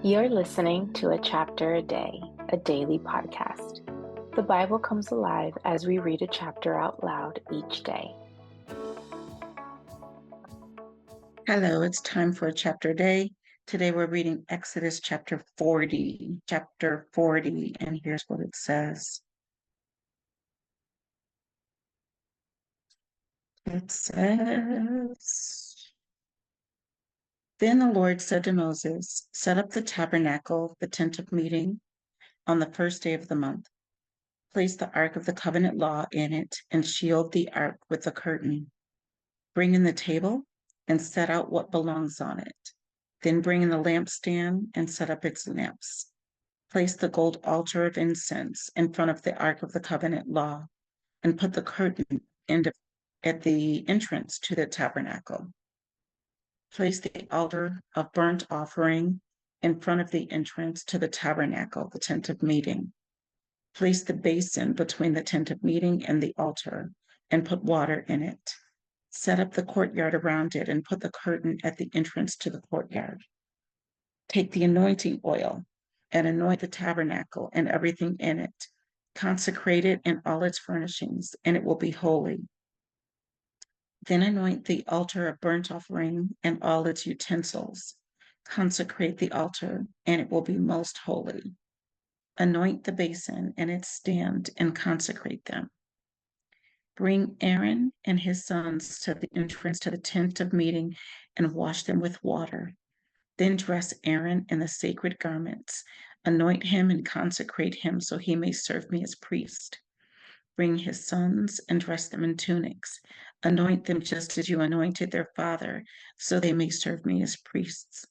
You're listening to A Chapter a Day, a daily podcast. The Bible comes alive as we read a chapter out loud each day. Hello, it's time for a chapter a day. Today we're reading Exodus chapter 40. Chapter 40, and here's what it says. It says, Then the Lord said to Moses, Set up the tabernacle, the tent of meeting, on the first day of the month. Place the ark of the covenant law in it and shield the ark with a curtain. Bring in the table and set out what belongs on it. Then bring in the lampstand and set up its lamps. Place the gold altar of incense in front of the ark of the covenant law and put the curtain at the entrance to the tabernacle. Place the altar of burnt offering in front of the entrance to the tabernacle, the tent of meeting. Place the basin between the tent of meeting and the altar and put water in it. Set up the courtyard around it and put the curtain at the entrance to the courtyard. Take the anointing oil and anoint the tabernacle and everything in it. Consecrate it and all its furnishings, and it will be holy. Then anoint the altar of burnt offering and all its utensils. Consecrate the altar, and it will be most holy. Anoint the basin and its stand and consecrate them. Bring Aaron and his sons to the entrance to the tent of meeting and wash them with water. Then dress Aaron in the sacred garments, anoint him and consecrate him so he may serve me as priest. Bring his sons and dress them in tunics, anoint them just as you anointed their father, so they may serve me as priests.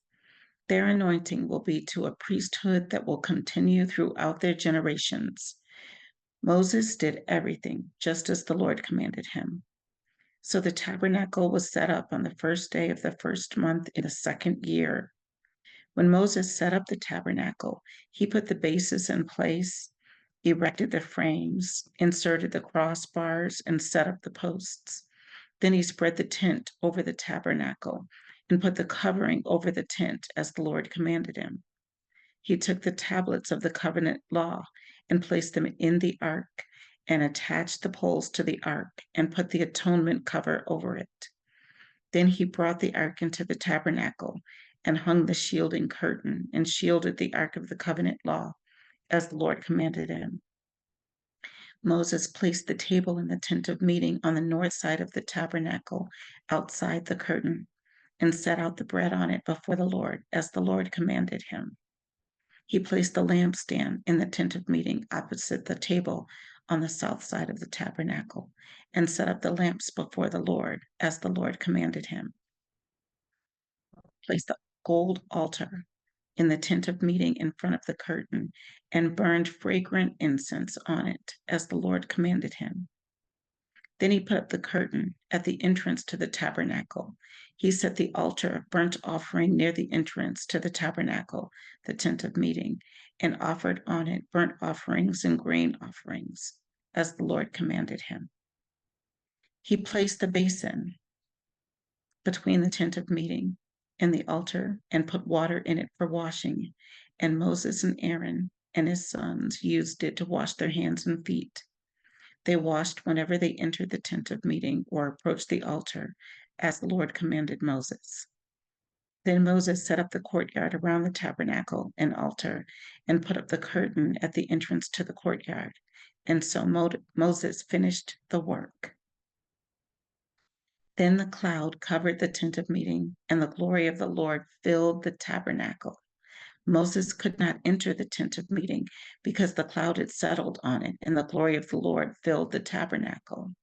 Their anointing will be to a priesthood that will continue throughout their generations. Moses did everything just as the Lord commanded him. So the tabernacle was set up on the first day of the first month in the second year. When Moses set up the tabernacle, he put the bases in place, erected the frames, inserted the crossbars, and set up the posts. Then he spread the tent over the tabernacle and put the covering over the tent as the Lord commanded him. He took the tablets of the covenant law and placed them in the ark and attached the poles to the ark and put the atonement cover over it. Then he brought the ark into the tabernacle and hung the shielding curtain and shielded the ark of the covenant law as the Lord commanded him. Moses placed the table in the tent of meeting on the north side of the tabernacle outside the curtain and set out the bread on it before the Lord as the Lord commanded him. He placed the lampstand in the tent of meeting opposite the table on the south side of the tabernacle and set up the lamps before the Lord as the Lord commanded him. Placed the gold altar in the tent of meeting in front of the curtain and burned fragrant incense on it as the Lord commanded him. Then he put up the curtain at the entrance to the tabernacle. He set the altar of burnt offering near the entrance to the tabernacle, the tent of meeting, and offered on it burnt offerings and grain offerings, as the Lord commanded him. He placed the basin between the tent of meeting and the altar and put water in it for washing, and Moses and Aaron and his sons used it to wash their hands and feet. They washed whenever they entered the tent of meeting or approached the altar, as the Lord commanded Moses. Then Moses set up the courtyard around the tabernacle and altar and put up the curtain at the entrance to the courtyard. And so Moses finished the work. Then the cloud covered the tent of meeting, and the glory of the Lord filled the tabernacle. Moses could not enter the tent of meeting because the cloud had settled on it, and the glory of the Lord filled the tabernacle.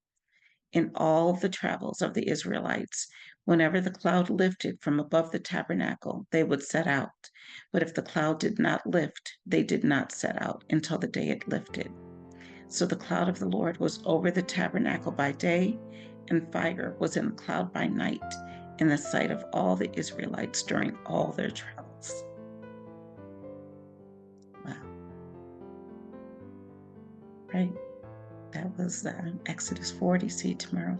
In all the travels of the Israelites, whenever the cloud lifted from above the tabernacle, they would set out. But if the cloud did not lift, they did not set out until the day it lifted. So the cloud of the Lord was over the tabernacle by day, and fire was in the cloud by night, in the sight of all the Israelites during all their travels. Wow. Right. That was Exodus 40. See you tomorrow.